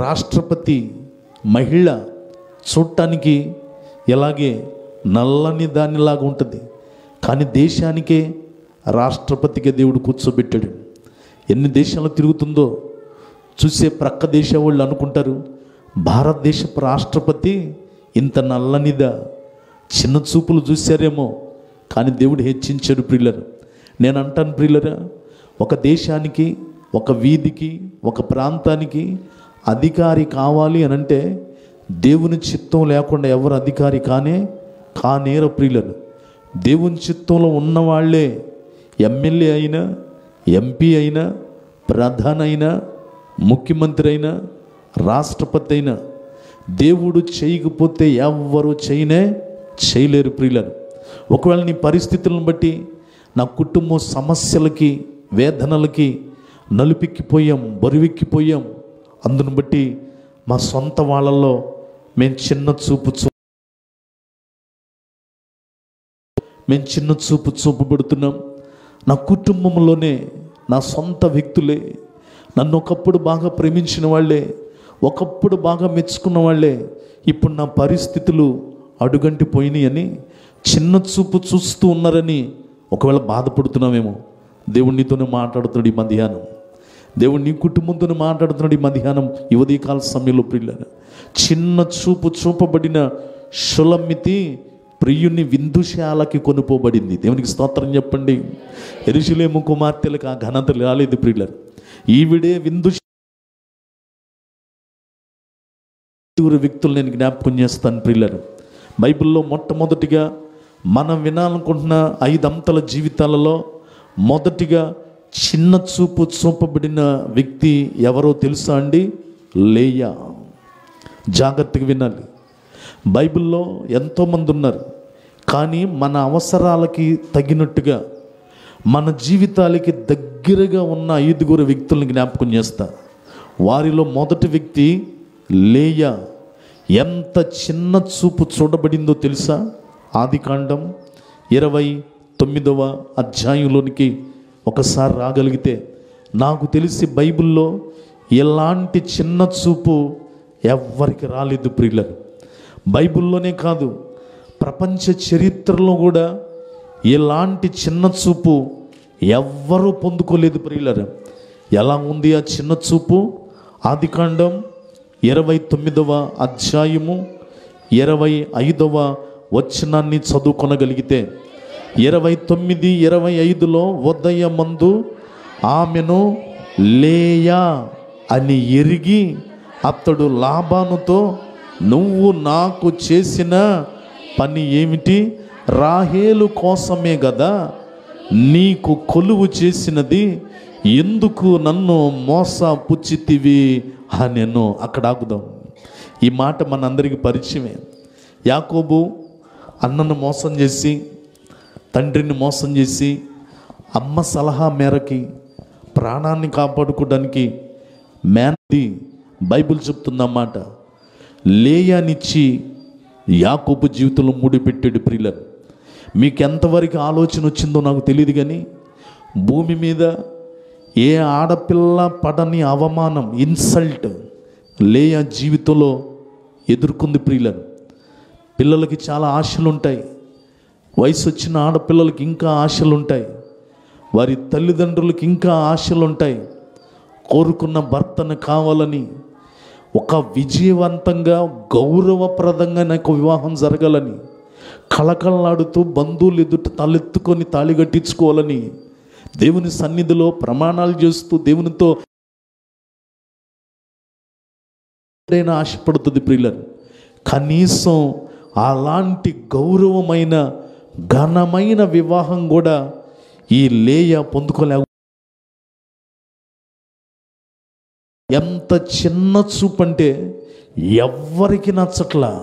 రాష్ట్రపతి మహిళ చూడటానికి ఎలాగే నల్లని దానిలాగా ఉంటుంది, కానీ దేశానికే రాష్ట్రపతిగా దేవుడు కూర్చోబెట్టాడు. ఎన్ని దేశాలు తిరుగుతుందో చూసే ప్రక్క దేశ వాళ్ళు అనుకుంటారు, భారతదేశపు రాష్ట్రపతి ఇంత నల్లనిదా, చిన్న చూపులు చూశారేమో, కానీ దేవుడు హెచ్చించాడు. ప్రియులరు, నేను అంటాను ప్రియులరా, ఒక దేశానికి, ఒక వీధికి, ఒక ప్రాంతానికి అధికారి కావాలి అని అంటే దేవుని చిత్తం లేకుండా ఎవరు అధికారి కానేరు ప్రియులరు. దేవుని చిత్తంలో ఉన్నవాళ్లే ఎమ్మెల్యే అయినా, ఎంపీ అయినా, ప్రధాని అయినా, ముఖ్యమంత్రి అయినా, రాష్ట్రపతి అయినా దేవుడు చేయకపోతే ఎవ్వరు చేయలేరు ప్రియులరు. ఒకవేళ నీ పరిస్థితులను బట్టి నా కుటుంబం సమస్యలకి, వేదనలకి నలుపెక్కిపోయాం, బరువెక్కిపోయాం, అందును బట్టి మా సొంత వాళ్ళల్లో మేము చిన్న చూపు చూపబడుతున్నాం. నా కుటుంబంలోనే నా సొంత వ్యక్తులే, నన్ను ఒకప్పుడు బాగా ప్రేమించిన వాళ్ళే, ఒకప్పుడు బాగా మెచ్చుకున్న వాళ్ళే ఇప్పుడు నా పరిస్థితులు అడుగంటి పోయినాయి అని చిన్న చూపు చూస్తూ ఉన్నారని ఒకవేళ బాధపడుతున్నామేమో. దేవుడు నీతోనే మాట్లాడుతున్నాడు ఈ మధ్యాహ్నం. దేవుడు నీ కుటుంబంతోనే మాట్లాడుతున్నాడు ఈ మధ్యాహ్నం, ఈ ఉదయకాల సమయంలో. ప్రియులారా, చిన్న చూపు చూపబడిన షులమ్మితి ప్రియుని విందుశాలకి కొనుపోబడింది. దేవునికి స్తోత్రం చెప్పండి. యెరూషలేము కుమార్తెలకు ఆ ఘనత రాలేదు ప్రియులారా. ఈవిడే వ్యక్తులు నేను జ్ఞాపకం చేస్తాను ప్రియులారా. బైబిల్లో మొట్టమొదటిగా మనం వినాలనుకుంటున్న 5 అంతల జీవితాలలో మొదటిగా చిన్న చూపు చూపబడిన వ్యక్తి ఎవరో తెలుసా అండి? లేయా. జాగ్రత్తగా వినాలి. బైబిల్లో ఎంతోమంది ఉన్నారు, కానీ మన అవసరాలకి తగినట్టుగా, మన జీవితాలకి దగ్గరగా ఉన్న 5 వ్యక్తులను జ్ఞాపకం చేస్తా. వారిలో మొదటి వ్యక్తి లేయా. ఎంత చిన్న చూపు చూడబడిందో తెలుసా? ఆదికాండం 29వ అధ్యాయంలోనికి ఒకసారి రాగలిగితే నాకు తెలిసి బైబిల్లో ఎలాంటి చిన్న చూపు ఎవ్వరికి రాలేదు ప్రియులకు. బైబిల్లోనే కాదు, ప్రపంచ చరిత్రలో కూడా ఎలాంటి చిన్న చూపు ఎవ్వరూ పొందుకోలేదు ప్రియులరు. ఎలా ఉంది ఆ చిన్న చూపు? ఆదికాండం 29వ అధ్యాయము 25వ వచనాన్ని చదువుకొనగలిగితే, 29, 25లో ఉదయమందు ఆమెను లేయా అని ఎరిగి అతడు లాబానుతో, నువ్వు నాకు చేసిన పని ఏమిటి? రాహేలు కోసమే కదా నీకు కొలువు చేసినది, ఎందుకు నన్ను మోసపుచ్చితివి అనెను. అక్కడ ఆగుదాం. ఈ మాట మనందరికీ పరిచయమే. యాకోబు అన్నను మోసం చేసి, తండ్రిని మోసం చేసి, అమ్మ సలహా మేరకి ప్రాణాన్ని కాపాడుకోవడానికి మేనది బైబిల్ చెప్తుందన్నమాట. లేయానిచ్చి యాకోబు జీవితంలో ముడిపెట్టాడు. ప్రియులను, మీకు ఎంతవరకు ఆలోచన వచ్చిందో నాకు తెలియదు, కానీ భూమి మీద ఏ ఆడపిల్ల పడని అవమానం, ఇన్సల్ట్ లేయా జీవితంలో ఎదుర్కొంది. ప్రియులను, పిల్లలకి చాలా ఆశలు ఉంటాయి, వయసు వచ్చిన ఆడపిల్లలకి ఇంకా ఆశలు ఉంటాయి, వారి తల్లిదండ్రులకి ఇంకా ఆశలు ఉంటాయి. కోరుకున్న భర్తను కావాలని, ఒక విజయవంతంగా గౌరవప్రదంగా నాకు వివాహం జరగాలని, కళకళలాడుతూ బంధువులు ఎదుట తలెత్తుకొని తాళి కట్టించుకోవాలని దేవుని సన్నిధిలో ప్రమాణాలు చేస్తూ దేవునితో ఆశపడుతుంది ప్రియులను. కనీసం అలాంటి గౌరవమైన ఘనమైన వివాహం కూడా ఈ లేయా పొందుకోలేక, ఎంత చిన్న చూపు అంటే ఎవ్వరికి నచ్చట్లా,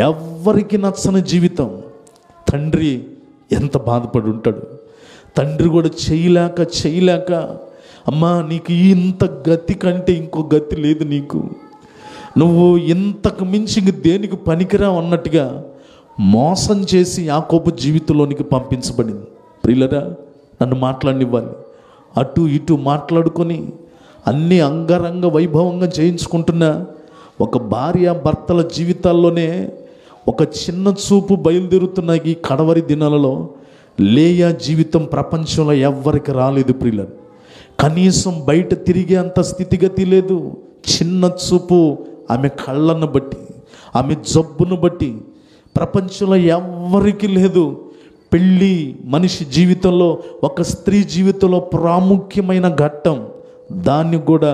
ఎవ్వరికి నచ్చని జీవితం. తండ్రి ఎంత బాధపడి ఉంటాడు. తండ్రి కూడా చేయలేక అమ్మా నీకు ఇంత గతి కంటే ఇంకో గతి లేదు, నీకు నువ్వు ఇంతకు మించి ఇంక దేనికి పనికిరావు అన్నట్టుగా మోసం చేసి యాకోబు జీవితంలోనికి పంపించబడింది. ప్రియులరా, నన్ను మాట్లాడనివ్వాలి. అటు ఇటు మాట్లాడుకొని అన్నీ అంగరంగ వైభవంగా చేయించుకుంటున్నా ఒక భార్య భర్తల జీవితాల్లోనే ఒక చిన్న చూపు బయలుదేరుతున్న ఈ కడవరి దినాలలో లేయా జీవితం ప్రపంచంలో ఎవ్వరికి రాలేదు ప్రియులను. కనీసం బయట తిరిగే అంత స్థితిగతి లేదు. చిన్న చూపు ఆమె కళ్ళను బట్టి, ఆమె జబ్బును బట్టి ప్రపంచంలో ఎవ్వరికి లేదు. పెళ్ళి మనిషి జీవితంలో, ఒక స్త్రీ జీవితంలో ప్రాముఖ్యమైన ఘట్టం. దాన్ని కూడా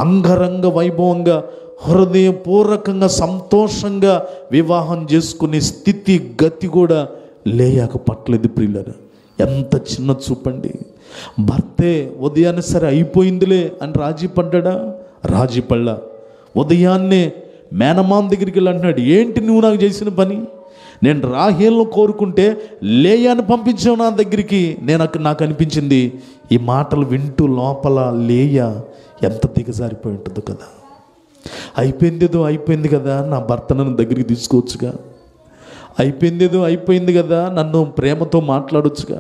అంగరంగ వైభవంగా, హృదయపూర్వకంగా, సంతోషంగా వివాహం చేసుకునే స్థితి గతి కూడా లేయాక పట్టలేదు ప్రియులారా. ఎంత చిన్న చూపండి. భర్తే ఉదయాన్నే సరే అయిపోయిందిలే అని రాజీ పడ్డా? రాజీ పడ్డా. ఉదయాన్నే మేనమామ దగ్గరికి వెళ్ళి అంటున్నాడు, ఏంటి నువ్వు నాకు చేసిన పని? నేను రాహేల్ను కోరుకుంటే లేయాను పంపించావు నా దగ్గరికి. నాకు అనిపించింది ఈ మాటలు వింటూ లోపల లేయా ఎంత దిగజారిపోయి ఉంటుందో కదా. అయిపోయిందేదో అయిపోయింది కదా, నా భర్త నన్ను దగ్గరికి తీసుకోవచ్చుగా. అయిపోయిందేదో అయిపోయింది కదా, నన్ను ప్రేమతో మాట్లాడొచ్చుగా.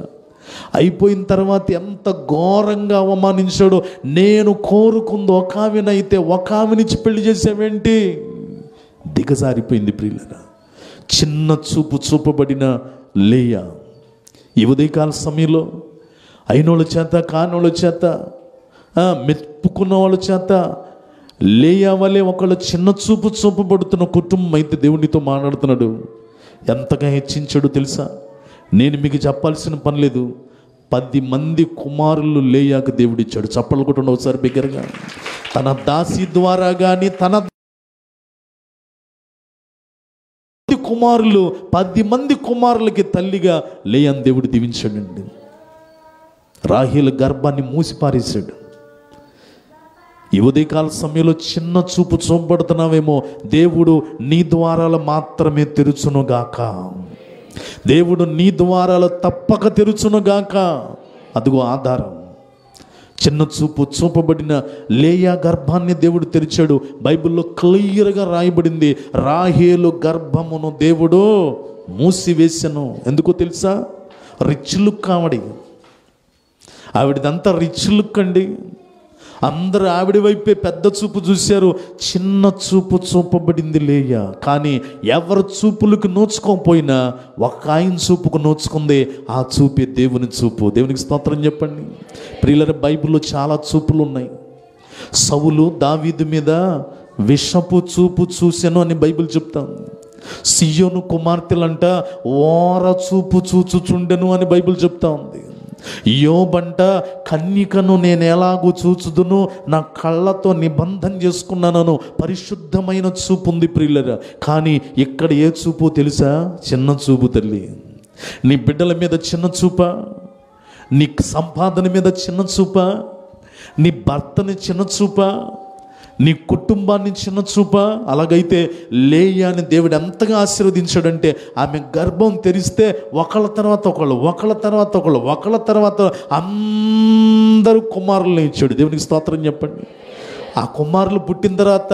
అయిపోయిన తర్వాత ఎంత ఘోరంగా అవమానించాడో. నేను కోరుకుంది ఒక ఆమెనైతే ఒక ఆమెనిచ్చి పెళ్లి చేసావేంటి? దిగజారిపోయింది ప్రియులరా. చిన్న చూపు చూపబడిన లేయా ఈ ఉదయకాల సమయంలో అయినోళ్ళ చేత, కానోళ్ళ చేత, మెప్పుకున్న వాళ్ళ చేత లేయా వలె ఒకళ్ళు చిన్న చూపు చూపబడుతున్న కుటుంబం అయితే దేవునితో మాట్లాడుతున్నాడు. ఎంతగా హెచ్చించాడు తెలుసా? నేను మీకు చెప్పాల్సిన పని లేదు. 10 మంది కుమారులు లేయాకు దేవుడిచ్చాడు. చప్పలు కొట్టండి ఒకసారి బిగ్గరగా. తన దాసి ద్వారా కానీ, తన కుమారులు 10 మంది కుమారులకి తల్లిగా లేయాను దేవుడు దీవించాడండి. రాహేలు గర్భాన్ని మూసిపారేశాడు. ఈ ఉదయకాల సమయంలో చిన్న చూపు చూపబడుతున్నావేమో. దేవుడు నీ ద్వారాలు మాత్రమే తెరుచునుగాక. దేవుడు నీ ద్వారాలు తప్పక తెరుచునుగాక. అదిగో ఆధారం. చిన్న చూపు చూపబడిన లేయా గర్భాన్ని దేవుడు తెరిచాడు. బైబిల్లో క్లియర్గా రాయబడింది, రాహేలు గర్భమును దేవుడు మూసివేసెను. ఎందుకో తెలుసా? రిచ్ లుక్ ఆవిడదంతా రిచ్ లుక్ అండి. అందరూ ఆవిడ వైపే పెద్ద చూపు చూశారు. చిన్న చూపు చూపబడింది లేయా. కానీ ఎవరు చూపులకు నోచుకోకపోయినా ఒక ఆయన చూపుకు నోచుకుంది. ఆ చూపే దేవుని చూపు. దేవునికి స్తోత్రం చెప్పండి ప్రియులారా. బైబిల్లో చాలా చూపులు ఉన్నాయి. సౌలు దావీదు మీద విషపు చూపు చూసెను అని బైబిల్ చెప్తాం. సియోను కుమార్తెలంట ఓర చూపు చూచుచుండెను అని బైబిల్ చెప్తా ఉంది. యోబంట కన్యకను నేను ఎలాగూ చూచుదును, నా కళ్ళతో నిబంధన చేసుకున్నాను. పరిశుద్ధమైన చూపు ఉంది ప్రియులరా. కానీ ఇక్కడ ఏ చూపు తెలుసా? చిన్న చూపు తల్లి. నీ బిడ్డల మీద చిన్న చూప, నీ సంపాదన మీద చిన్న చూప, నీ భర్తని చిన్న చూప, నీ కుటుంబాన్ని చిన్న చూప. అలాగైతే లేయాని దేవుడు ఎంతగా ఆశీర్వదించాడంటే ఆమె గర్భం తెరిస్తే ఒకళ్ళ తర్వాత ఒకళ్ళు అందరూ కుమారులను ఇచ్చాడు. దేవునికి స్తోత్రం చెప్పండి. ఆ కుమారులు పుట్టిన తర్వాత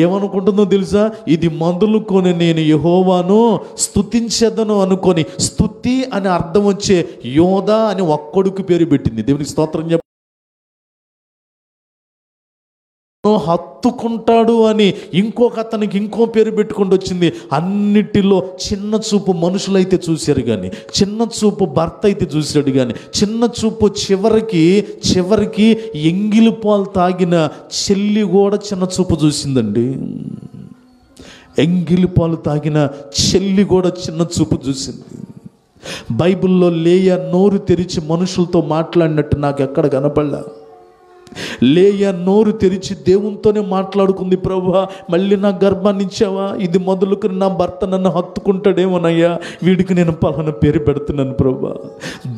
ఏమనుకుంటుందో తెలుసా? ఇది మొదలుకొని నేను యెహోవాను స్తుతించెదను అనుకొని, స్తుతి అని అర్థం వచ్చే యోధా అని ఒక్కడుకు పేరు పెట్టింది. దేవునికి స్తోత్రం చెప్పండి. హత్తుకుంటాడు అని ఇంకొక అతనికి ఇంకో పేరు పెట్టుకుంటూ వచ్చింది. అన్నిటిలో చిన్న చూపు మనుషులైతే చూశారు కానీ, చిన్న చూపు భర్త అయితే చూశాడు కానీ, చిన్న చూపు చివరికి ఎంగిలి పాలు తాగిన చెల్లి కూడా చిన్న చూపు చూసిందండి. ఎంగిలి పాలు తాగిన చెల్లి కూడా చిన్న చూపు చూసింది. బైబిల్లో లేయా నోరు తెరిచి మనుషులతో మాట్లాడినట్టు నాకు ఎక్కడ కనపడలా. లేయా నోరు తెరిచి దేవునితోనే మాట్లాడుకుంది. ప్రభువా, మళ్ళీ నా గర్భాన్ని ఇచ్చావా? ఇది మొదలుకొని నా భర్త నన్ను హత్తుకుంటాడేమోనయ్యా, వీడికి నేను పలానా పేరు పెడుతున్నాను ప్రభువా.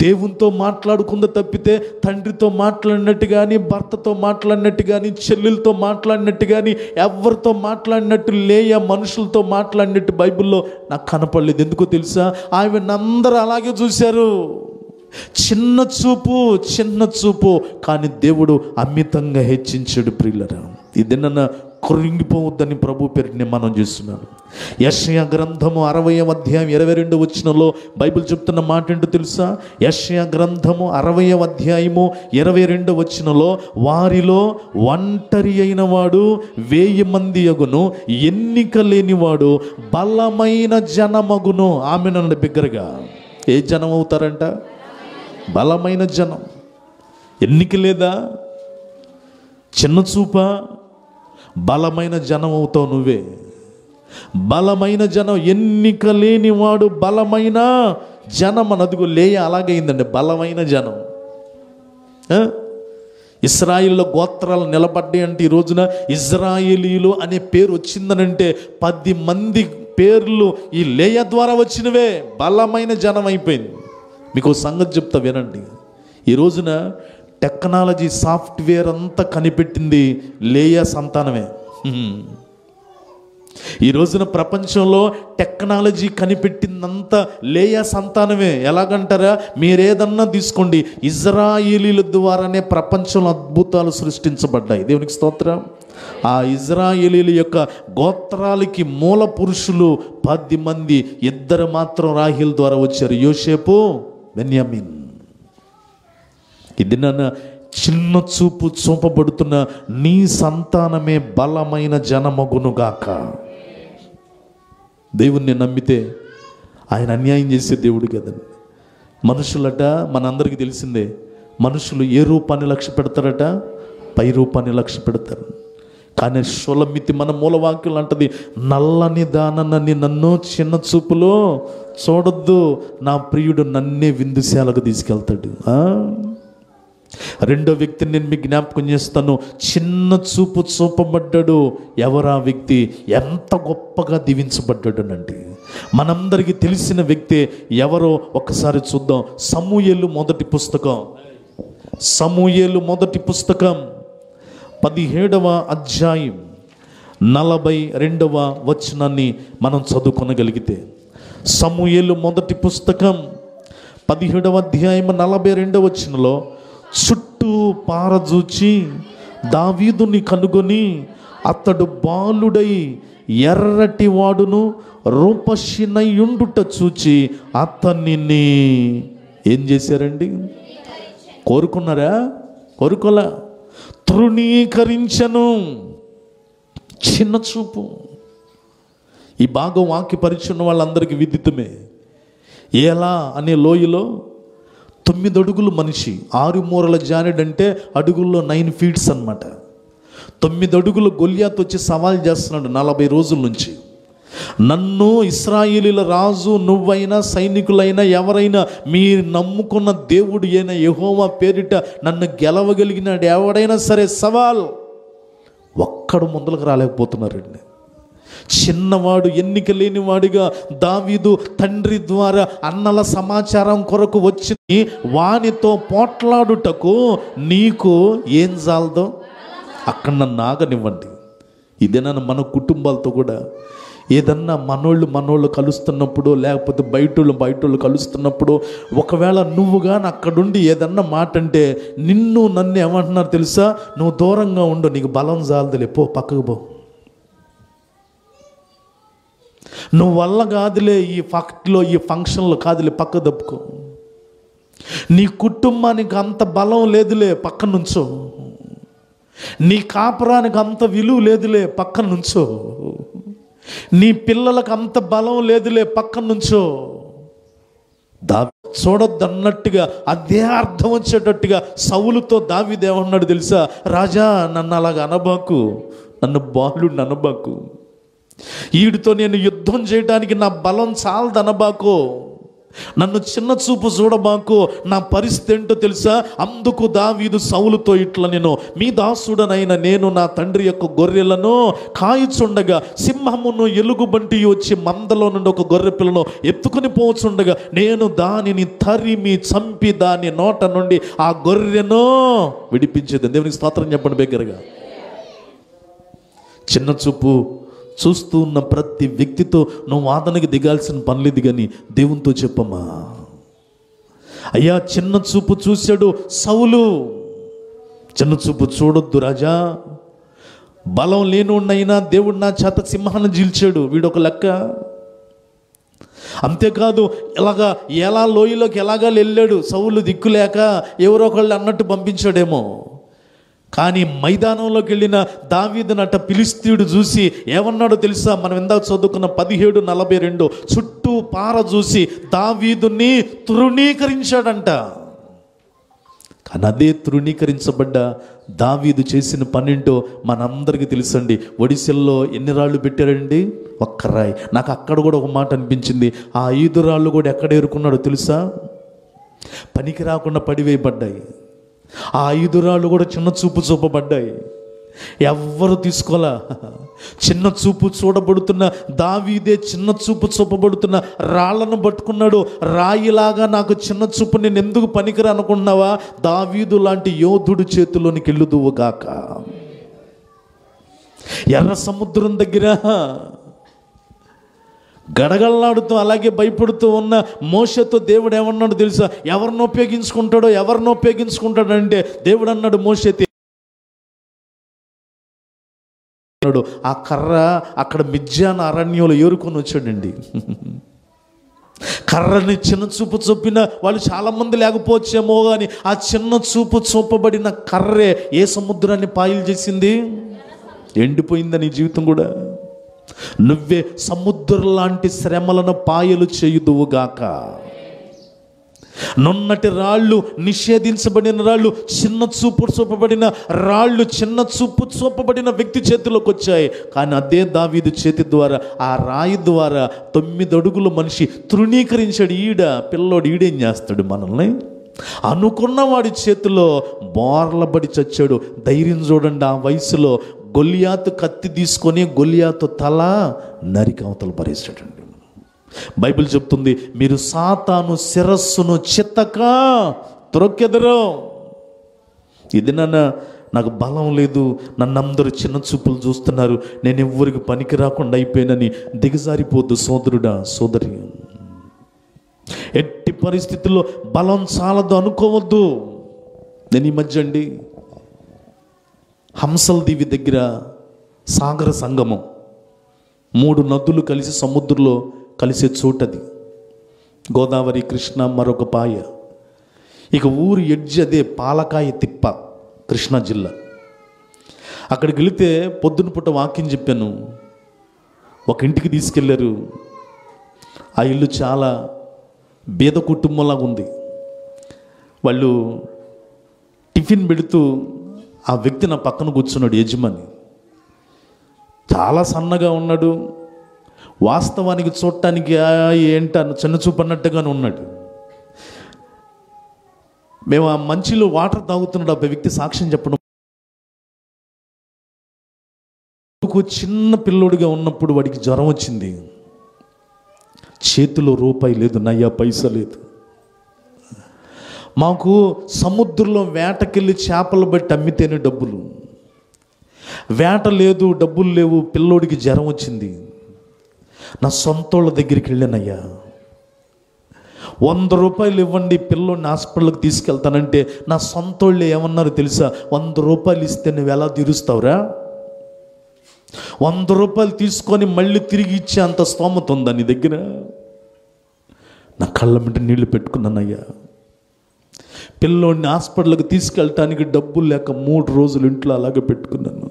దేవునితో మాట్లాడుకుంది తప్పితే తండ్రితో మాట్లాడినట్టు కానీ, భర్తతో మాట్లాడినట్టు కానీ, చెల్లెలతో మాట్లాడినట్టు కానీ, ఎవరితో మాట్లాడినట్టు లేయా మనుషులతో మాట్లాడినట్టు బైబిల్లో నాకు కనపడలేదు. ఎందుకో తెలుసా? ఆమెనందరూ అలాగే చూశారు. చిన్న చూపు, కానీ దేవుడు అమితంగా హెచ్చించాడు ప్రియులరా. ఇది నన్న కృంగిపోవద్దని ప్రభు పేరుని మనం చేస్తున్నాను. యెషయా గ్రంథము 60వ అధ్యాయం 22వ వచనంలో బైబిల్ చెప్తున్న మాట ఏంటో తెలుసా? యెషయా గ్రంథము 60వ అధ్యాయము 22వ వచనంలో, వారిలో ఒంటరి అయిన వాడు 1000 మంది అగును, ఎన్నిక లేనివాడు బలమైన జనమగును. ఆమెనండి బిగ్గరగా. ఏ జనం అవుతారంట? బలమైన జనం. ఎన్నిక లేదా? చిన్న చూప? బలమైన జనం అవుతావు నువ్వే. బలమైన జనం. ఎన్నిక లేనివాడు బలమైన జనం అన్నదిగో లేయ అలాగైందండి, బలమైన జనం. ఇశ్రాయేల్లో గోత్రాలు నిలబడ్డాయి అంటే ఈ రోజున ఇజ్రాయేలీలు అనే పేరు వచ్చిందనంటే 10 మంది పేర్లు ఈ లేయ ద్వారా వచ్చినవే. బలమైన జనం అయిపోయింది. మీకు సంగతి చెప్తా వినండి. ఈ రోజున టెక్నాలజీ సాఫ్ట్వేర్ అంతా కనిపెట్టింది లేయ సంతానమే. ఈ రోజున ప్రపంచంలో టెక్నాలజీ కనిపెట్టిందంతా లేయ సంతానమే. ఎలాగంటారా? మీరేదన్నా తీసుకోండి, ఇజ్రాయేలీల ద్వారానే ప్రపంచంలో అద్భుతాలు సృష్టించబడ్డాయి. దేవునికి స్తోత్రం. ఆ ఇజ్రాయేలీల యొక్క గోత్రాలకి మూల పురుషులు 10 మంది, 2 మాత్రం రాహేలు ద్వారా వచ్చారు, యోసేపు, బెన్యామిన్. ఇది నన్ను చిన్న చూపు చూపబడుతున్న నీ సంతానమే బలమైన జనమగునుగాక. దేవుణ్ణి నమ్మితే ఆయన అన్యాయం చేసే దేవుడు కదండి. మనుషులట మనందరికీ తెలిసిందే, మనుషులు ఏ రూపాన్ని లక్ష్య పెడతారట? పై రూపాన్ని లక్ష్య పెడతారు. కానీ షులమితి మన మూలవాక్యం అంటది, నల్లని దానని నన్ను చిన్న చూపులో చూడొద్దు, నా ప్రియుడు నన్నే విందుశాలకు తీసుకెళ్తాడు. రెండో వ్యక్తిని నేను మీకు జ్ఞాపకం చేస్తాను. చిన్న చూపు చూపబడ్డాడు. ఎవరా వ్యక్తి? ఎంత గొప్పగా దీవించబడ్డాడనండి. మనందరికీ తెలిసిన వ్యక్తి ఎవరో ఒకసారి చూద్దాం. సమూయేలు మొదటి పుస్తకం 17వ అధ్యాయం 42వ వచనాన్ని మనం చదువుకొనగలిగితే, సమూయేలు మొదటి పుస్తకం 17వ అధ్యాయం 42వ వచనంలో, చుట్టూ పారజూచి దావీదుని కనుగొని అతడు బాలుడై ఎర్రటి వాడును రూపశీనయుండుట చూచి అతనిని ఏం చేశారండి? కోరుకున్నారా? కోరుకోలా, తృణీకరించను. చిన్న చూపు. ఈ భాగం వాక్య పరిచయం వాళ్ళందరికీ విదితమే. ఎలా అనే లోయలో 9 అడుగులు మనిషి, 6 మూరల జానెడంటే అడుగుల్లో 9 feet అన్నమాట. 9 అడుగులు గొల్యాత్ వచ్చి సవాల్ చేస్తున్నాడు 40 రోజుల నుంచి. నన్ను ఇశ్రాయేలీల రాజు నువ్వైనా సైనికులైనా ఎవరైనా మీరు నమ్ముకున్న దేవుడు అయిన యెహోవా పేరిట నన్ను గెలవగలిగినాడు ఎవడైనా సరే సవాల్. ఒక్కడు ముందులకు రాలేకపోతున్నారండి. చిన్నవాడు, ఎన్నిక లేనివాడిగా దావీదు తండ్రి ద్వారా అన్నల సమాచారం కొరకు వచ్చి వానితో పోట్లాడుటకు నీకు ఏం చాలదో అక్కడ నన్ను ఆగనివ్వండి. ఇదేనా మన కుటుంబాలతో కూడా? ఏదన్నా మనోళ్ళు కలుస్తున్నప్పుడు, లేకపోతే బయటోళ్ళు కలుస్తున్నప్పుడు, ఒకవేళ నువ్వు కానీ అక్కడుండి ఏదన్నా మాట అంటే నిన్ను నన్ను ఏమంటున్నారు తెలుసా? నువ్వు దూరంగా ఉండు, నీకు బలం చాలదులే, పో పక్కకు పో, నువ్వు వల్ల కాదులే, ఈ ఫంక్షన్లో ఈ ఫంక్షన్లో కాదులే, పక్క దప్పుకో, నీ కుటుంబానికి అంత బలం లేదులే, పక్క నుంచో, నీ కాపురానికి అంత విలువ లేదులే, పక్క నుంచో, నీ పిల్లలకు అంత బలం లేదులే, పక్క నుంచో. చూడొద్దన్నట్టుగా అదే అర్థం వచ్చేటట్టుగా సౌలుతో దావీదు ఏమన్నాడు తెలుసా? రాజా, నన్ను అలాగ అనబాకు, నన్ను బాలుడిని అనబాకు, వీడితో నేను యుద్ధం చేయడానికి నా బలం చాలదనబాకు, నన్ను చిన్న చూపు చూడబాకు, నా పరిస్థితి ఏంటో తెలుసా? అందుకు దావీదు సౌలుతో ఇట్లా, నేను మీ దాసుడనైన నేను నా తండ్రి యొక్క గొర్రెలను కాయుచుండగా సింహమును ఎలుగుబంటి వచ్చి మందలో నుండి ఒక గొర్రె పిల్లను ఎత్తుకుని పోచుండగా నేను దానిని తరిమి చంపి దాని నోట నుండి ఆ గొర్రెను విడిపించేది. దేవునికి స్తోత్రం చెప్పండి బిగ్గరగా. చిన్న చూపు చూస్తూ ఉన్న ప్రతి వ్యక్తితో నువ్వు వాదనకి దిగాల్సిన పనిలేదు, కానీ దేవునితో చెప్పమ్మా, అయ్యా చిన్న చూపు చూశాడు సౌలు, చిన్న చూపు చూడొద్దు రాజా, బలం లేనున్నైనా దేవుడు నా చేత సింహాన్ని చీల్చాడు, వీడొక లెక్క. అంతేకాదు, ఇలాగా ఎలా లోయలోకి ఎలాగా వెళ్ళాడు, సౌలు దిక్కులేక ఎవరో ఒకళ్ళు అన్నట్టు పంపించాడేమో. కానీ మైదానంలోకి వెళ్ళిన దావీదునట ఫిలిష్తీయుడు చూసి ఏమన్నాడో తెలుసా? మనం ఇందాక చదువుకున్న 17:42 చుట్టూ పార చూసి దావీదుని తృణీకరించాడంట. కానీ అదే తృణీకరించబడ్డ దావీదు చేసిన పనేంటో మనందరికీ తెలుసండి. ఒడిశల్లో ఎన్ని రాళ్ళు పెట్టారండి? ఒక్క రాయి. నాకు అక్కడ కూడా ఒక మాట అనిపించింది, ఆ 5 రాళ్ళు కూడా ఎక్కడ ఏరుకున్నాడో తెలుసా? పనికి రాకుండా పడివేయబడ్డాయి. ఆ 5 రాళ్ళు కూడా చిన్న చూపు చూపబడ్డాయి. ఎవ్వరు తీసుకోలా. చిన్న చూపు చూడబడుతున్న దావీదే చిన్న చూపు చూపబడుతున్న రాళ్లను పట్టుకున్నాడు. రాయిలాగా నాకు చిన్న చూపు, నేను ఎందుకు పనికిరా అనుకున్నావా? దావీదు లాంటి యోధుడు చేతిలోనికి వెళ్ళుదువుగాక. ఎర్ర సముద్రం దగ్గర గడగడలాడుతూ అలాగే భయపడుతూ ఉన్న మోషేతో దేవుడు ఏమన్నాడు తెలుసా? ఎవరిని ఉపయోగించుకుంటాడంటే దేవుడు అన్నాడు మోషేతో, ఆ కర్ర అక్కడ మిద్యాను అరణ్యంలో ఏరుకొని వచ్చాడండి. కర్రని చిన్న చూపు చూపిన వాళ్ళు చాలామంది లేకపోవచ్చేమో, కానీ ఆ చిన్న చూపు చూపబడిన కర్రే ఏ సముద్రాన్ని పాయలు చేసింది? ఎండిపోయిందా నీ జీవితం కూడా? నువ్వే సముద్రం లాంటి శ్రమలను పాయలు చేయుదువుగాక. నున్నటి రాళ్ళు, నిషేధించబడిన రాళ్ళు, చిన్న చూపు చూపబడిన రాళ్ళు, చిన్న చూపు చూపబడిన వ్యక్తి చేతిలోకి వచ్చాయి. కానీ అదే దావీదు చేతి ద్వారా, ఆ రాయి ద్వారా 9 అడుగుల మనిషి తృణీకరించాడు. పిల్లోడు ఈడేం చేస్తాడు మనల్ని అనుకున్న వాడి చేతిలో బోర్లబడి చచ్చాడు. ధైర్యం చూడండి. ఆ వయసులో గొలియాతు కత్తి తీసుకొని గొలియాతు తల నరికి అవతల పరేసాడండి. బైబిల్ చెప్తుంది, మీరు సాతాను శిరస్సును చిత్తక త్రొక్కెదరు. ఇది నాకు బలం లేదు, నన్ను అందరూ చిన్న చూపులు చూస్తున్నారు, నేను ఎవ్వరికి పనికి రాకుండా అయిపోయానని దిగజారిపోద్దు సోదరుడా, సోదరి. ఎట్టి పరిస్థితుల్లో బలం చాలదు అనుకోవద్దు. నేను ఈ మధ్య అండి హంసల దీవి దగ్గర సాగర సంగమం, 3 నదులు కలిసి సముద్రంలో కలిసే చోటది. గోదావరి, కృష్ణ, మరొక పాయ. ఇక ఊరు ఎడ్జి అదే పాలకాయ తిప్ప, కృష్ణా జిల్లా. అక్కడికి వెళితే పొద్దున పూట వాక్యం చెప్పాను. ఒక ఇంటికి తీసుకెళ్ళారు. ఆ ఇల్లు చాలా బీద కుటుంబంలాగా ఉంది. వాళ్ళు టిఫిన్ పెడుతూ ఆ వ్యక్తి నా పక్కన కూర్చున్నాడు, యజమాని. చాలా సన్నగా ఉన్నాడు. వాస్తవానికి చూడటానికి ఏంటన్న చిన్న చూపు అన్నట్టుగానే ఉన్నాడు. మేము ఆ మంచిలో వాటర్ తాగుతున్నాడు. ఆ వ్యక్తి సాక్ష్యం చెప్పడం, చిన్న పిల్లోడిగా ఉన్నప్పుడు వాడికి జ్వరం వచ్చింది. చేతిలో రూపాయి లేదు, నయ్యా పైసా లేదు. మాకు సముద్రంలో వేటకెళ్ళి చేపలు బట్టి అమ్మితేనే డబ్బులు. వేట లేదు, డబ్బులు లేవు. పిల్లోడికి జ్వరం వచ్చింది. నా సొంతోళ్ళ దగ్గరికి వెళ్ళానయ్యా, 100 రూపాయలు ఇవ్వండి, పిల్లోడిని హాస్పిటల్కి తీసుకెళ్తానంటే నా సొంతోళ్ళు ఏమన్నారు తెలుసా? 100 రూపాయలు ఇస్తే నువ్వు ఎలా తీరుస్తావురా? 100 రూపాయలు తీసుకొని మళ్ళీ తిరిగి ఇచ్చే అంత స్తోమత ఉందా నీ దగ్గర? నా కళ్ళ మీద నీళ్లు పెట్టుకున్నానయ్యా. పిల్లోడిని హాస్పిటల్కి తీసుకెళ్ళటానికి డబ్బులు లేక 3 రోజులు ఇంట్లో అలాగే పెట్టుకున్నాను.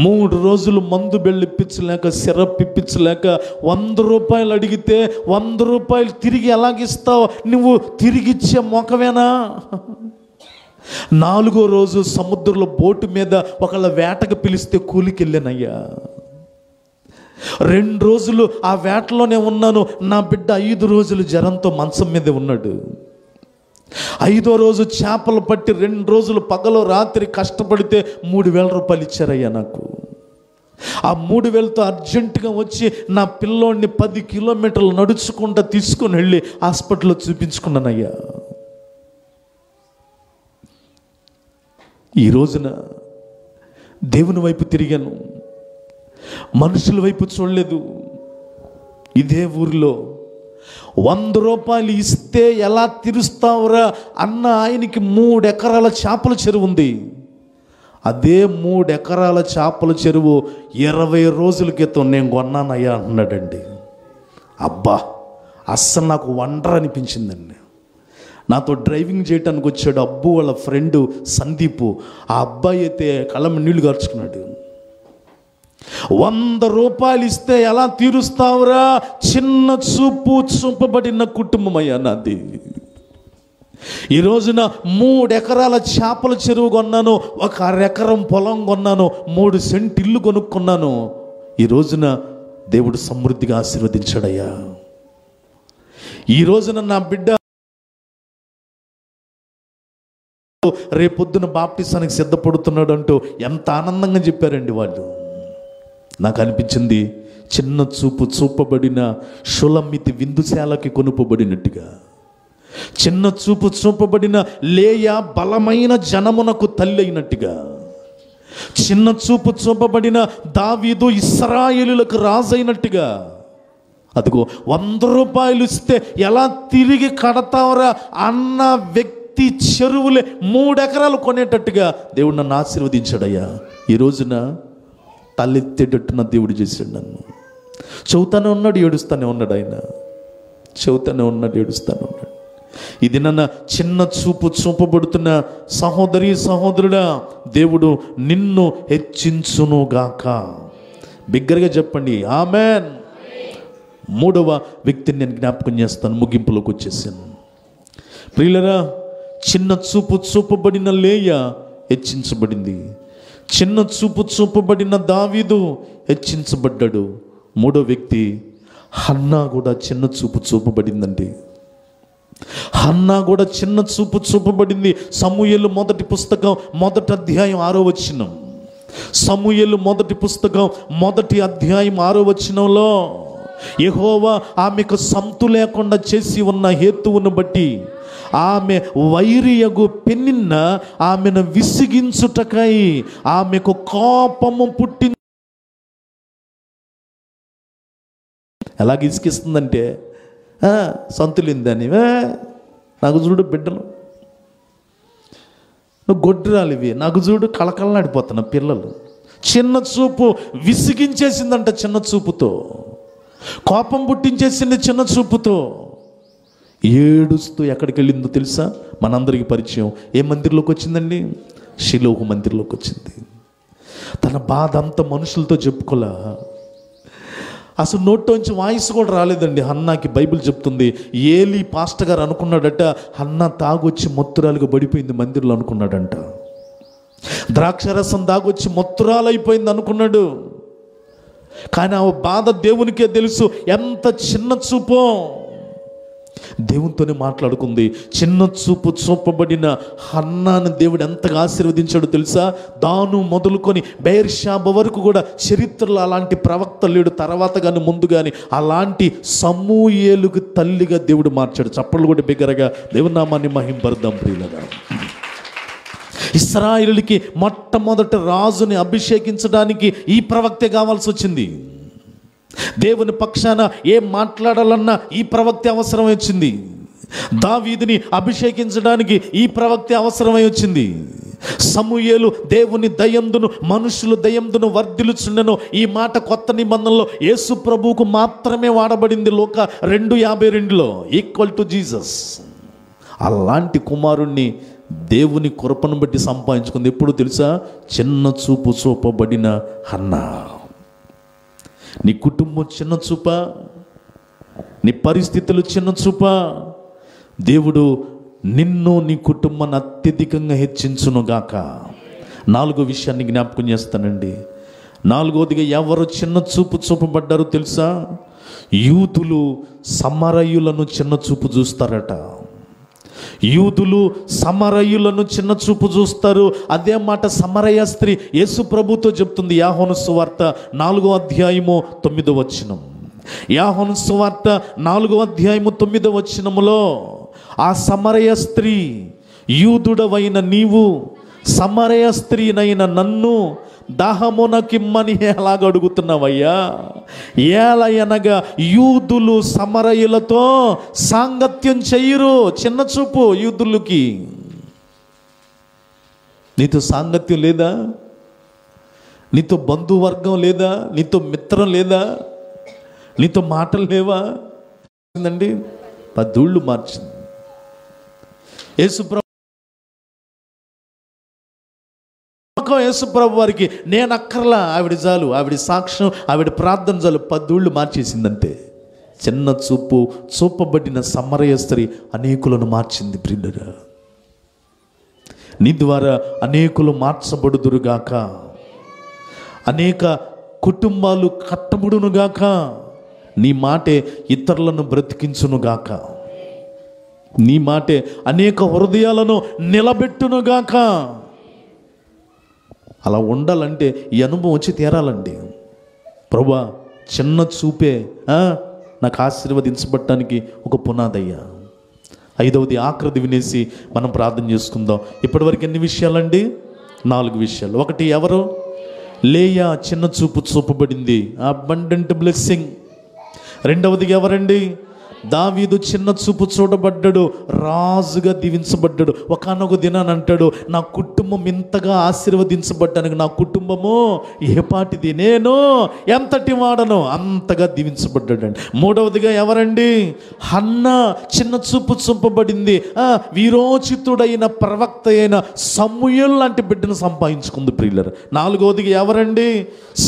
3 రోజులు మందు బెళ్ళిప్పించలేక, సిరప్ ఇప్పించలేక 100 రూపాయలు అడిగితే 100 రూపాయలు తిరిగి ఎలాగిస్తావు? నువ్వు తిరిగిచ్చే మొఖమేనా? 4వ రోజు సముద్రంలో బోటు మీద ఒకళ్ళ వేటకు పిలిస్తే కూలికి వెళ్ళానయ్యా. 2 రోజులు ఆ వేటలోనే ఉన్నాను. నా బిడ్డ 5 రోజులు జ్వరంతో మంచం మీదే ఉన్నాడు. 5వ రోజు చేపలు పట్టి 2 రోజులు పగలు రాత్రి కష్టపడితే 3,000 రూపాయలు ఇచ్చారయ్యా నాకు. ఆ 3,000తో అర్జెంటుగా వచ్చి నా పిల్లోడిని 10 కిలోమీటర్లు నడుచుకుంటూ తీసుకొని వెళ్ళి హాస్పిటల్లో చూపించుకున్నానయ్యా. ఈ రోజున దేవుని వైపు తిరిగాను, మనుషుల వైపు చూడలేదు. ఇదే ఊరిలో 100 రూపాయలు ఇస్తే ఎలా తీరుస్తావురా అన్న ఆయనకి 3 ఎకరాల చేపల చెరువు ఉంది. అదే 3 ఎకరాల చేపల చెరువు 20 రోజుల క్రితం నేను కొన్నానయ్యా అన్నాడండి. అబ్బా, అస్సలు నాకు వండర్ అనిపించిందండి. నాతో డ్రైవింగ్ చేయడానికి వచ్చాడు అబ్బు వాళ్ళ ఫ్రెండు సందీపు. ఆ అబ్బాయి అయితే కళ్ళ నీళ్లు గార్చుకున్నాడు. 100 రూపాయలు ఇస్తే ఎలా తీరుస్తావురా, చిన్న చూపు చూపబడిన కుటుంబం అయ్యా నాది. ఈ రోజున 3 ఎకరాల చేపల చెరువు కొన్నాను, 1 ఎకరం పొలం కొన్నాను, 3 సెంట్ ఇల్లు కొనుక్కున్నాను. ఈ రోజున దేవుడు సమృద్ధిగా ఆశీర్వదించాడయ్యా. ఈ రోజున నా బిడ్డ రేపొద్దున బాప్టిసానికి సిద్ధపడుతున్నాడు అంటూ ఎంత ఆనందంగా చెప్పారండి వాళ్ళు. నాకు అనిపించింది, చిన్న చూపు చూపబడిన షులమ్మితి విందుశాలకి కొనుపబడినట్టుగా, చిన్న చూపు చూపబడిన లేయా బలమైన జనమునకు తల్లి అయినట్టుగా, చిన్న చూపు చూపబడిన దావీదు ఇశ్రాయేలులకు రాజు అయినట్టుగా, అదిగో 100 రూపాయలు ఇస్తే ఎలా తిరిగి కడతావరా అన్న వ్యక్తి చెరువులే 3 ఎకరాలు కొనేటట్టుగా దేవుడు నన్ను ఆశీర్వదించాడయ్యా. ఈ రోజున తలెత్తేటట్టు నా దేవుడు చేశాడు నన్ను. చెబుతానే ఉన్నాడు, ఏడుస్తానే ఉన్నాడు. ఆయన చెబుతానే ఉన్నాడు, ఏడుస్తానే ఉన్నాడు. ఇది నన్న చిన్న చూపు చూపబడుతున్న సహోదరి సహోదరుడా, దేవుడు నిన్ను హెచ్చించునుగాక. బిగ్గరగా చెప్పండి ఆమెన్. 3వ వ్యక్తిని నేను జ్ఞాపకం చేస్తాను, ముగింపులోకి వచ్చేసాను. ప్రియులరా, చిన్న చూపు చూపబడిన లేయా హెచ్చించబడింది. చిన్న చూపు చూపబడిన దావీదు హెచ్చించబడ్డాడు. 3వ వ్యక్తి హన్నా కూడా చిన్న చూపు చూపబడిందండి. హన్నా కూడా చిన్న చూపు చూపబడింది. సమూయేలు మొదటి పుస్తకం 1వ అధ్యాయం 6వ వచనం. సమూయేలు మొదటి పుస్తకం 1వ అధ్యాయం 6వ వచనంలో యెహోవా ఆమెకు సంతు లేకుండా చేసి ఉన్న హేతువును బట్టి ఆమె వైరియగు పెనిన్న ఆమెను విసిగించుటకై ఆమెకు కోపము పుట్టి. ఎలాగ ఇసికిస్తుందంటే, సంతులిందని నాకు చూడు బిడ్డలు, నువ్వు గొడ్రాలివి, నాకు చూడు కళకళలాడిపోతున్న పిల్లలు. చిన్న చూపు విసిగించేసిందంట, చిన్న చూపుతో కోపం పుట్టించేసింది, చిన్న చూపుతో. ఏడుస్తూ ఎక్కడికి వెళ్ళిందో తెలుసా? మనందరికీ పరిచయం. ఏ మందిర్లోకి వచ్చిందండి? షిలోహు మందిర్లోకి వచ్చింది. తన బాధ అంతా మనుషులతో చెప్పుకోలే, అసలు నోట్లోంచి వాయిస్ కూడా రాలేదండి హన్నాకి. బైబిల్ చెప్తుంది, ఏలీ పాస్టర్ గారు అనుకున్నాడట, హన్నా తాగొచ్చి మొత్తురాలుగా పడిపోయింది మందిర్లో అనుకున్నాడంట. ద్రాక్షరసం తాగొచ్చి మొత్తురాలైపోయింది అనుకున్నాడు. కానీ ఆ బాధ దేవునికే తెలుసు. ఎంత చిన్న చూపో, దేవునితోనే మాట్లాడుకుంది. చిన్న చూపు చూపబడిన హన్నాను దేవుడు ఎంతగా ఆశీర్వదించాడో తెలుసా? దాను మొదలుకొని బెయేర్షెబా వరకు కూడా చరిత్రలో అలాంటి ప్రవక్త లేడు, తర్వాత కానీ ముందు కానీ. అలాంటి సమూయేలుకు తల్లిగా దేవుడు మార్చాడు. చప్పట్లు కూడా బిగ్గరగా దేవుని నామాన్ని మహింపరుద్దాం ప్రియులగా. ఇశ్రాయేలుకి మొట్టమొదటి రాజుని అభిషేకించడానికి ఈ ప్రవక్తే కావాల్సి వచ్చింది. దేవుని పక్షాన ఏం మాట్లాడాలన్నా ఈ ప్రవక్తే అవసరమై వచ్చింది. దావీదుని అభిషేకించడానికి ఈ ప్రవక్తే అవసరమై వచ్చింది. సమూయేలు దేవుని దయందును మనుషులు దయందును వర్ధిల్లుచుండెను. ఈ మాట కొత్త నిబంధనలో యేసు ప్రభువుకు మాత్రమే వాడబడింది. లోక 2:52 ఈక్వల్ టు జీసస్. అలాంటి కుమారుణ్ణి దేవుని కృపను బట్టి సంపాదించుకుంది. ఎప్పుడు తెలుసా? చిన్న చూపు చూపబడిన హన్నా. నీ కుటుంబం చిన్న చూపా? నీ పరిస్థితులు చిన్న చూపా? దేవుడు నిన్ను నీ కుటుంబాన్ని అత్యధికంగా హెచ్చించునుగాక. 4వ విషయాన్ని జ్ఞాపకం చేస్తానండి. 4వదిగా ఎవరు చిన్న చూపు చూపబడ్డారో తెలుసా? యూదులు సమరయులను చిన్న చూపు చూస్తారట. యూదులు సమరయులను చిన్న చూపు చూస్తారు. అదే మాట సమరయ స్త్రీ యేసు ప్రభుతో చెప్తుంది. యోహాను సువార్త 4వ అధ్యాయము 9వ వచనం. యోహాను సువార్త 4వ అధ్యాయము 9వ వచనములో ఆ సమరయ స్త్రీ, యూదుడవైన నీవు సమరయ స్త్రీనైన నన్ను దాహమునకిమ్మని ఎలాగ అడుగుతున్నావయ్యా? ఏలయనగా యూదులు సమరయులతో సాంగత్యం చెయ్యరు. చిన్న చూపు యూదులకి. నీతో సాంగత్యం లేదా? నీతో బంధువర్గం లేదా? నీతో మిత్రం లేదా? నీతో మాటలు లేవా? అండి 10 ఊళ్ళు మార్చింది. యేసుప్రభు వారికి నేను అక్కర్లా, ఆవిడ చాలు, ఆవిడ సాక్ష్యం, ఆవిడ ప్రార్థన చాలు, 10 ఊళ్ళు మార్చేసిందంతే. చిన్న చూపు చూపబడిన సమరయ స్త్రీ అనేకులను మార్చింది. ప్రియులారా, నీ ద్వారా అనేకులు మార్చబడుదురుగాక, అనేక కుటుంబాలు కట్టబడునుగాక, నీ మాటే ఇతరులను బ్రతికించునుగాక, నీ మాటే అనేక హృదయాలను నిలబెట్టునుగాక. అలా ఉండాలంటే ఈ అనుభవం వచ్చి తీరాలండి. ప్రభువా, చిన్న చూపే నాకు ఆశీర్వదించబడటానికి ఒక పునాదయ్యా. 5వది ఆఖరిది వినేసి మనం ప్రార్థన చేసుకుందాం. ఇప్పటివరకు ఎన్ని విషయాలండి? 4 విషయాలు. 1, ఎవరు? లేయా చిన్న చూపు చూపబడింది, అబండెంట్ బ్లెస్సింగ్. 2వది ఎవరండి? దావీదు చిన్న చూపు చూడబడ్డాడు, రాజుగా దీవించబడ్డాడు. ఒకానొక దినాన్ని అంటాడు, నా కుటుంబం ఇంతగా ఆశీర్వదించబడ్డానికి నా కుటుంబము ఏపాటిది, నేను ఎంతటి వాడను, అంతగా దీవించబడ్డాడండి. 3వదిగా ఎవరండి? హన్నా చిన్న చూపు చూపబడింది, వీరోచితుడైన ప్రవక్త అయిన సమూయేలు లాంటి బిడ్డను సంపాదించుకుంది. ప్రియులారా, 4వదిగా ఎవరండి?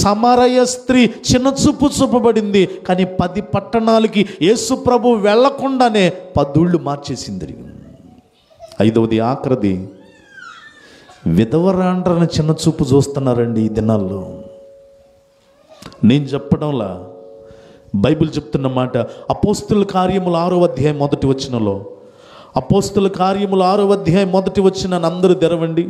సమరయ స్త్రీ చిన్న చూపు చూపబడింది, కానీ 10 పట్టణాలకి యేసు ప్రభు వెళ్లకుండానే 10 ఊళ్ళు మార్చేసింది. 5వది ఆఖరిది, విధవరాండ్రని చిన్న చూపు చూస్తున్నారండి ఈ దినాల్లో. నేను చెప్పడంలా బైబిల్ చెప్తున్న మాట. అపోస్తుల కార్యములు 6వ అధ్యాయం 1వ వచనంలో, అపోస్తుల కార్యములు 6వ అధ్యాయం 1వ వచనాన్ని అందరూ తెరవండి.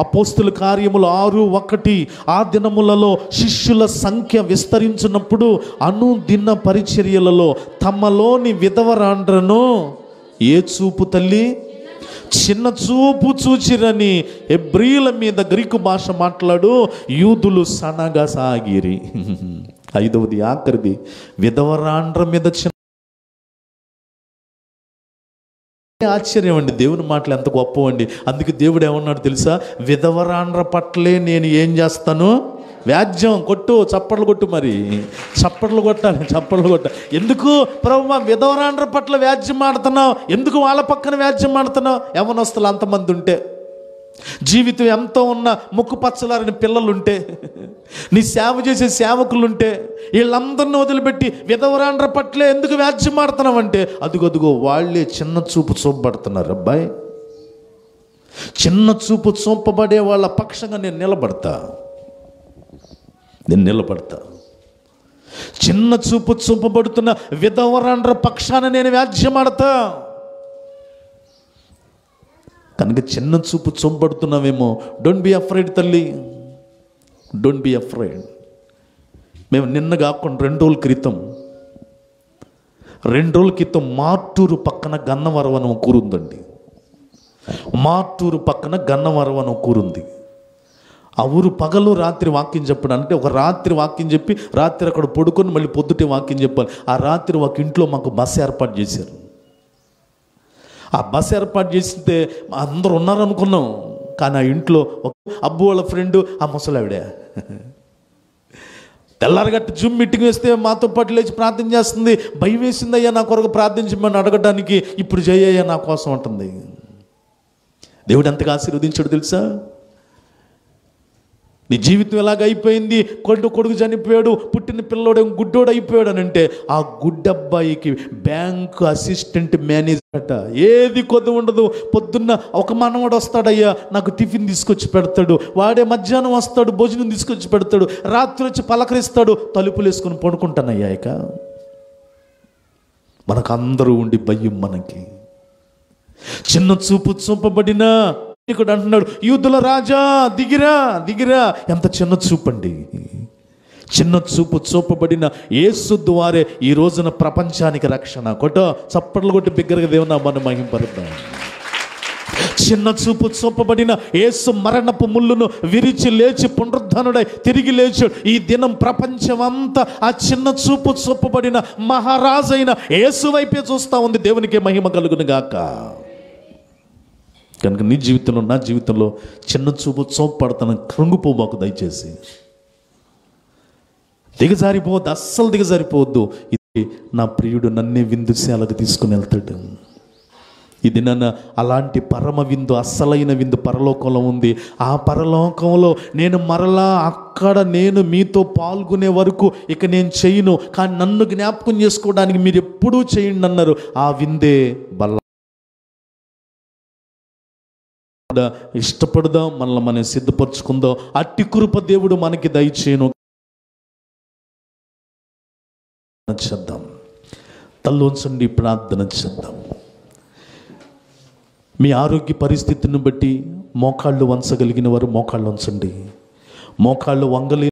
అపోస్తుల కార్యములు 6:1, ఆ దినములలో శిష్యుల సంఖ్య విస్తరించినప్పుడు అనుదిన పరిచర్యలలో తమలోని విధవరాండ్రను ఏ చూపు తల్లి? చిన్న చూపు చూచిరని హెబ్రీల మీద గ్రీకు భాష మాట్లాడు యూదులు సనగా సాగిరి. 5వది ఆఖరిది, విధవరాండ్ర మీద చిన్న. ఆశ్చర్యం అండి, దేవుని మాటలు ఎంత గొప్పవండి. అందుకే దేవుడు ఏమన్నాడు తెలుసా? విధవరాండ్ర పట్లే నేను ఏం చేస్తాను? వ్యాజ్యం. కొట్టు, చప్పట్లు కొట్టు, మరి చప్పట్లు కొట్టాలి, చప్పట్లు కొట్టాలి. ఎందుకు ప్రభువా విధవరాండ్ర పట్ల వ్యాజ్యం ఆడుతున్నావు? ఎందుకు వాళ్ళ పక్కన వ్యాజ్యం ఆడుతున్నావు? యవ్వనస్తులు అంతమంది ఉంటే, జీవితం ఎంతో ఉన్న ముక్కు పచ్చలారని పిల్లలుంటే, నీ సేవ చేసే సేవకులుంటే, వీళ్ళందరినీ వదిలిపెట్టి విధవరాండ్ర పట్లే ఎందుకు వ్యాజ్యం ఆడుతున్నావంటే, అదుగో వాళ్ళే చిన్న చూపు చూపబడుతున్నారు. అబ్బాయి, చిన్న చూపు చూపబడే వాళ్ళ పక్షంగా నేను నిలబడతా. చిన్న చూపు చూపబడుతున్న విధవరాండ్ర పక్షాన నేను వ్యాజ్యం ఆడతా. కనుక చిన్న చూపు చూపబడుతున్నావేమో, డోంట్ బి అఫ్రైడ్ తల్లి, డోంట్ బి అఫ్రైడ్. మేము నిన్న కాకుండా 2 రోజుల క్రితం మార్టూరు పక్కన గన్నవరం అని ఒక ఊరుందండి. మార్టూరు పక్కన గన్నవరం అని ఒక ఊరుంది. ఆ ఊరు పగలు రాత్రి వాక్యం చెప్పడానికి, ఒక రాత్రి వాక్యం చెప్పి రాత్రి అక్కడ పడుకొని మళ్ళీ పొద్దుటే వాక్యం చెప్పాలి. ఆ రాత్రి ఒక ఇంట్లో మాకు బస్సు ఏర్పాటు చేశారు. ఆ బస్సు ఏర్పాటు చేస్తే అందరూ ఉన్నారనుకున్నాం, కానీ ఆ ఇంట్లో ఒక అబ్బు వాళ్ళ ఫ్రెండ్, ఆ ముసలావిడే తెల్లారగట్టు జూమ్ మీటింగ్ వేస్తే మాతో పాటు లేచి ప్రార్థన చేస్తుంది. భయం వేసింది, అయ్యా నా కొరకు ప్రార్థించమని అడగడానికి. ఇప్పుడు జయ్యయ్యా నా కోసం అంటుంది. దేవుడు ఎంతగా ఆశీర్వదించాడు తెలుసా? నీ జీవితం ఎలాగ అయిపోయింది, కొడుకు చనిపోయాడు, పుట్టిన పిల్లోడు గుడ్డోడు అయిపోయాడు అని అంటే, ఆ గుడ్డబ్బాయికి బ్యాంకు అసిస్టెంట్ మేనేజర్ అట. ఏది కొద్ది ఉండదు. పొద్దున్న ఒక మనవాడు వస్తాడయ్యా, నాకు టిఫిన్ తీసుకొచ్చి పెడతాడు, వాడే మధ్యాహ్నం వస్తాడు, భోజనం తీసుకొచ్చి పెడతాడు, రాత్రి వచ్చి పలకరిస్తాడు, తలుపులు వేసుకొని పడుకుంటానయ్యా. ఇక మనకు అందరూ ఉండి భయం. మనకి చిన్న చూపు చూపబడిన ఇక్కడ అంటున్నాడు, యూదుల రాజా దిగిరా. ఎంత చిన్న చూపండి. చిన్న చూపు చూపబడిన యేసు ద్వారే ఈ రోజున ప్రపంచానికి రక్షణ. చప్పట్లు కొట్టి బిగ్గరగా దేవుని నామాన్ని మహింపరుద్దాం. చిన్న చూపు చూపబడిన యేసు మరణపు ముళ్ళును విరిచి లేచి పునరుద్ధానుడై తిరిగి లేచాడు. ఈ దినం ప్రపంచం అంతా ఆ చిన్న చూపు చూపబడిన మహారాజైన యేసు వైపే చూస్తా ఉంది. దేవునికి మహిమ కలుగును గాక. కనుక నీ జీవితంలో, నా జీవితంలో చిన్న చూపు చూపడతాను కృంగిపోబాకు దయచేసి. దిగజారిపోవద్దు, అస్సలు దిగజారిపోవద్దు. ఇది నా ప్రియుడు నన్నే విందుశాలకు తీసుకుని వెళ్తాడు. ఇది నన్ను అలాంటి పరమ విందు, అస్సలైన విందు పరలోకంలో ఉంది. ఆ పరలోకంలో నేను మరలా అక్కడ నేను మీతో పాల్గొనే వరకు ఇక నేను చేయను, కానీ నన్ను జ్ఞాపకం చేసుకోవడానికి మీరు ఎప్పుడూ చేయండి అన్నారు. ఆ విందే బల్ల. ఇష్టపడదాం, మనల్ని మనం సిద్ధపరచుకుందాం. అట్టి కృప దేవుడు మనకి దయచేయను. చేద్దాం, తల్లోంచండి, ప్రార్థన చేద్దాం. మీ ఆరోగ్య పరిస్థితిని బట్టి మోకాళ్ళు వంచగలిగిన వారు మోకాళ్ళు వంచండి. మోకాళ్ళు వంగలేని